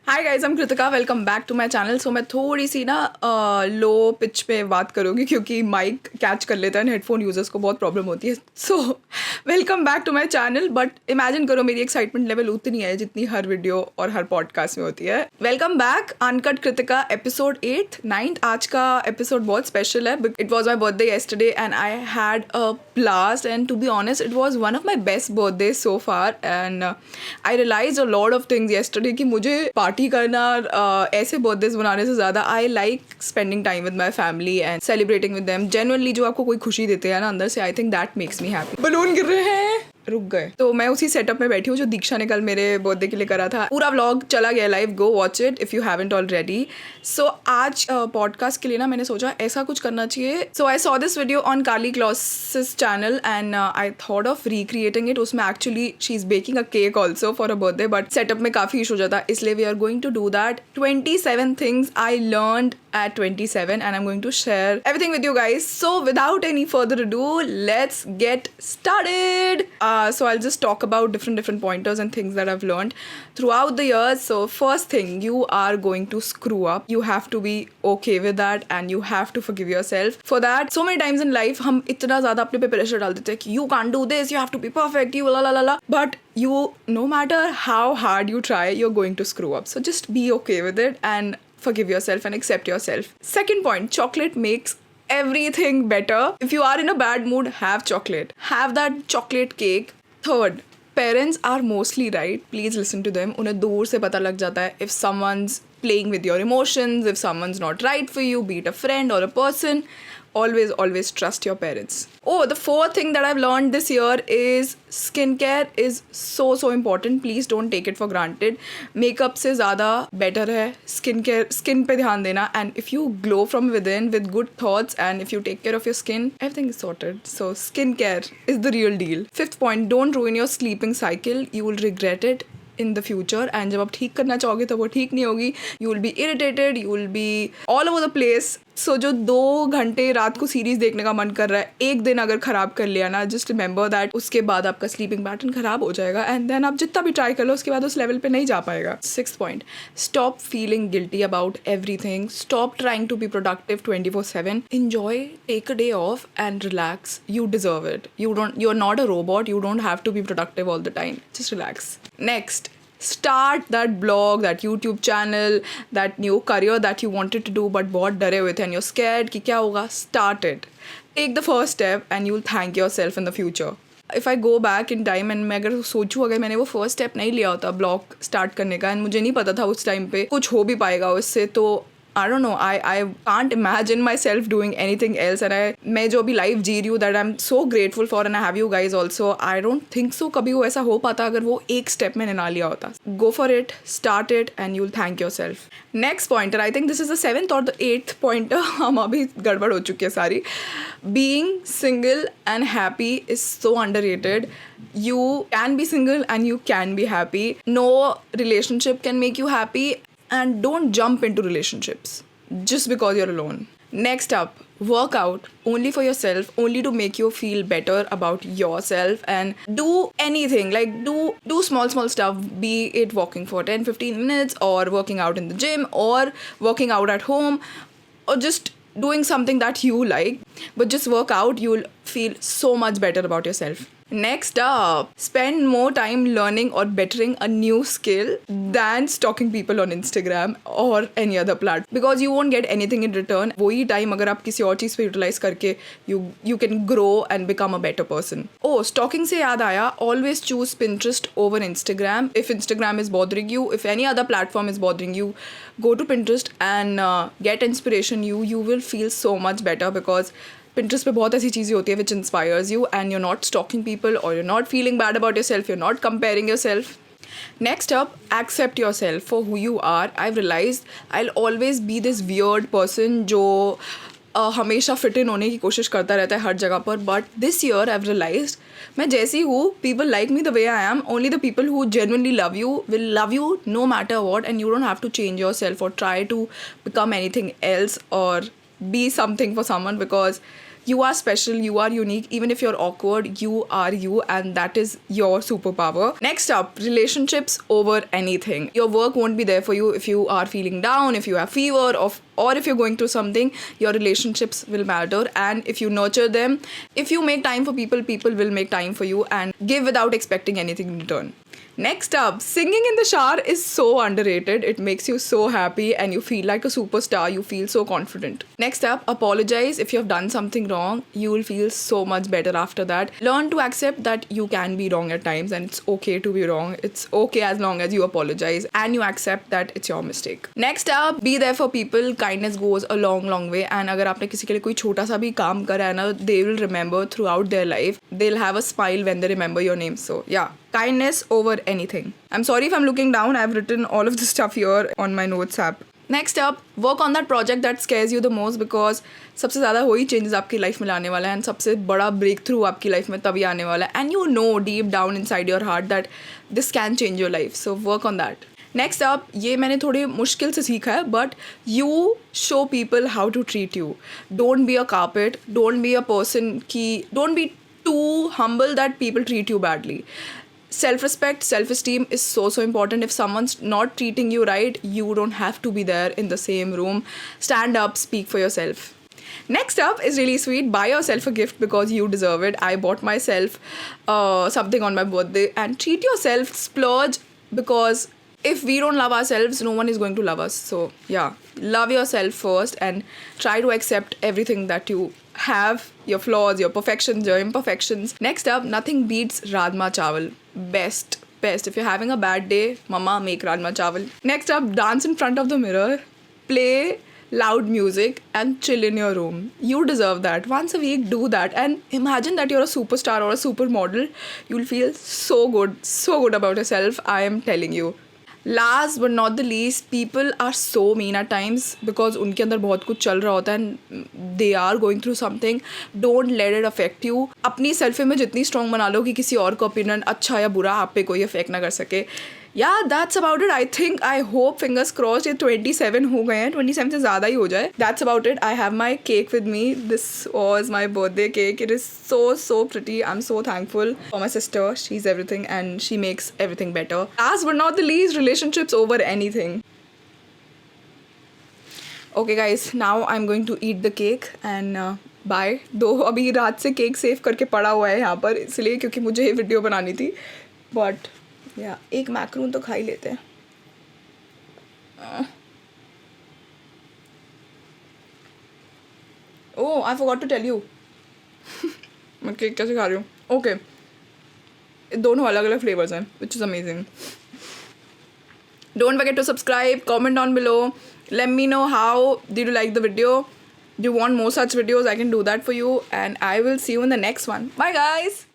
Hi guys, I am Kritika. Welcome back to my channel. So मैं थोड़ी सी ना low pitch पे बात करूँगी क्योंकि माइक कैच कर लेता है एंड हेडफोन यूजर्स को बहुत प्रॉब्लम होती है. So welcome back to my channel. But imagine करो मेरी एक्साइटमेंट लेवल उतनी है जितनी हर वीडियो और हर पॉडकास्ट में होती है. Welcome back uncut Kritika episode 8th 9th. आज का एपिसोड बहुत स्पेशल है. It was my birthday yesterday and I had a blast, and to be honest it was one of my best birthdays so far. And I realized a lot of things yesterday कि मुझे party करना ऐसे birthdays बनाने से ज़्यादा I like spending time with my family and celebrating with them. Genuinely जो आपको कोई खुशी देते हैं ना अंदर से, I think that makes me happy. Balloon गिर रहे हैं, रुक गए. तो मैं उसी सेटअप में बैठी हूँ जो दीक्षा ने कल मेरे बर्थडे के लिए करा था. पूरा व्लॉग चला गया live, go watch it if you haven't already. So आज पॉडकास्ट के लिए ना मैंने सोचा ऐसा कुछ करना चाहिए. So I saw this video on Karlie Kloss's channel and I thought of recreating it. उसमें actually she is baking a cake also for a birthday, but setup में काफ़ी इशू हो जाता, इसलिए we are going to do that. 27 things I learned at 27 and I'm going to share everything with you guys. So without any further ado, let's get started. So I'll just talk about different pointers and things that I've learned throughout the years. So first thing, you are going to screw up. You have to be okay with that and you have to forgive yourself for that. So many times in life हम इतना ज़्यादा अपने पे pressure डाल देते हैं कि you can't do this, you have to be perfect, you la la la la. But you, no matter how hard you try, you're going to screw up. So just be okay with it and forgive yourself and accept yourself. Second point, chocolate makes everything better. If you are in a bad mood, have chocolate. Have that chocolate cake. Third, parents are mostly right. Please listen to them. उन्हें दूर से पता लग जाता है if someone's playing with your emotions, if someone's not right for you, be it a friend or a person. Always trust your parents. Oh, the fourth thing that I've learned this year is skincare is so important. Please don't take it for granted. Makeup से ज़्यादा better है skin पे ध्यान देना. And if you glow from within with good thoughts and if you take care of your skin, everything is sorted. So skincare is the real deal. Fifth point, don't ruin your sleeping cycle. You will regret it in the future. And जब आप ठीक करना चाहोगे तो वो ठीक नहीं होगी. You will be irritated, you will be all over the place. So जो 2 घंटे रात को सीरीज देखने का मन कर रहा है, एक दिन अगर ख़राब कर लिया ना, जस्ट रिमेंबर दैट उसके बाद आपका स्लीपिंग पैटर्न ख़राब हो जाएगा एंड देन आप जितना भी ट्राई कर लो उसके बाद उस लेवल पे नहीं जा पाएगा. 6th point, stop feeling guilty about everything. Stop trying to be productive 24/7. enjoy, take a day off and relax. You deserve it. You're not a robot. You don't have to be productive all the time. Just relax. Next, start that blog, that YouTube channel, that new career that you wanted to do but बहुत डरे हुए थे and you're scared कि क्या होगा. Start it. Take the first step and you'll thank yourself in the future. If I go back in time and मैं अगर सोचूँ अगर मैंने वो फर्स्ट स्टेप नहीं लिया होता ब्लॉग स्टार्ट करने का एंड मुझे नहीं पता था उस टाइम पे कुछ हो भी पाएगा उससे, तो I don't know, I can't imagine myself doing anything else. And मैं जो अभी लाइफ जी रही हूँ that I'm so grateful for and I have you guys also, I don't think so कभी वो ऐसा हो पाता अगर वो एक स्टेप मैंने ना लिया होता. Go for it, start it and you'll thank yourself. Next pointer, I think this is the 7th or the 8th pointer. हम अभी गड़बड़ हो चुकी है सारी. Being single and happy is so underrated. You can be single and you can be happy. No relationship can make you happy. And don't jump into relationships just because you're alone. Next up, work out only for yourself, only to make you feel better about yourself, and do anything like do small stuff, be it walking for 10-15 minutes or working out in the gym or working out at home or just doing something that you like, but just work out. You'll feel so much better about yourself. Next up, spend more time learning or bettering a new skill than stalking people on Instagram or any other platform, because you won't get anything in return. वही time अगर आप किसी और चीज़ पे utilize करके you can grow and become a better person. Oh, stalking से याद आया, always choose Pinterest over Instagram. If Instagram is bothering you, if any other platform is bothering you, go to Pinterest and get inspiration. You will feel so much better because Pinterest पे बहुत ऐसी चीज़ें होती है which inspires you and you're not stalking people or you're not feeling bad about yourself, you're not comparing yourself. Next up, accept yourself for who you are. I've realized I'll always be this weird person जो हमेशा fit in होने की कोशिश करता रहता है हर जगह पर, but this year I've realized मैं जैसी हूँ, people like me the way I am. Only the people who genuinely love you will love you no matter what, and you don't have to change yourself or try to become anything else or be something for someone, because You are special, you are unique. Even if you're awkward, you are you, and that is your superpower. Next up, relationships over anything. Your work won't be there for you if you are feeling down, if you have fever, or if you're going through something. Your relationships will matter, and if you nurture them, if you make time for people, people will make time for you and give without expecting anything in return. Next up, singing in the shower is so underrated. It makes you so happy and you feel like a superstar. You feel so confident. Next up, apologize if you have done something wrong. You will feel so much better after that. Learn to accept that you can be wrong at times and it's okay to be wrong. It's okay as long as you apologize and you accept that it's your mistake. Next up, be there for people. Kindness goes a long way. And अगर आपने किसी के लिए कोई छोटा सा भी काम करा है ना, they will remember throughout their life. They'll have a smile when they remember your name. So yeah. Kindness over anything. I'm sorry if I'm looking down. I've written all of this stuff here on my notes app. Next up, work on that project that scares you the most because सबसे ज़्यादा वही changes आपकी life में लाने वाला है and सबसे बड़ा breakthrough आपकी life में तभी आने वाला है and you know deep down inside your heart that this can change your life. So work on that. Next up, ये मैंने थोड़ी मुश्किल से सीखा है but you show people how to treat you. Don't be a carpet. Don't be a person don't be too humble that people treat you badly. Self-respect, self-esteem is so important. If someone's not treating you right, you don't have to be there in the same room. Stand up, speak for yourself. Next up is really sweet. Buy yourself a gift because you deserve it. I bought myself something on my birthday, and treat yourself, splurge, because if we don't love ourselves, no one is going to love us. So yeah, love yourself first and try to accept everything that you have, your flaws, your perfections, your imperfections. Next up, nothing beats Rajma Chawal. Best. If you're having a bad day, mama, make Rajma Chawal. Next up, dance in front of the mirror. Play loud music and chill in your room. You deserve that. Once a week, do that. And imagine that you're a superstar or a supermodel. You'll feel so good about yourself. I am telling you. Last but not the least, people are so mean at times because उनके अंदर बहुत कुछ चल रहा होता है and they are going through something. Don't let it affect you. अपनी self में जितनी स्ट्रॉन्ग बना लो कि किसी और का ओपिनियन अच्छा या बुरा आप पे कोई इफेक्ट ना कर सके. Yeah, that's about it. I hope, fingers crossed, ये 27 हो गए हैं. 27 से ज़्यादा ही हो जाए. That's about it. I have my cake with me. This was my birthday cake. It is so pretty. I'm so thankful for my sister. She's everything and she makes everything better. Last but not the least, relationships over anything. Okay guys, now I'm going to eat the cake and bye. दो अभी रात से cake save करके पड़ा हुआ है यहाँ पर इसलिए क्योंकि मुझे ये वीडियो बनानी थी. But या एक मैक्रून तो खा ही लेते हैं. Oh, I forgot to tell you मैं केक कैसे खा रही हूँ. ओके, दोनों अलग अलग फ्लेवर्स हैं which is amazing. Don't forget to subscribe, comment down below. Let me know how did you like the video. Do you want more such videos? I can do that for you and I will see you in the next one. Bye guys.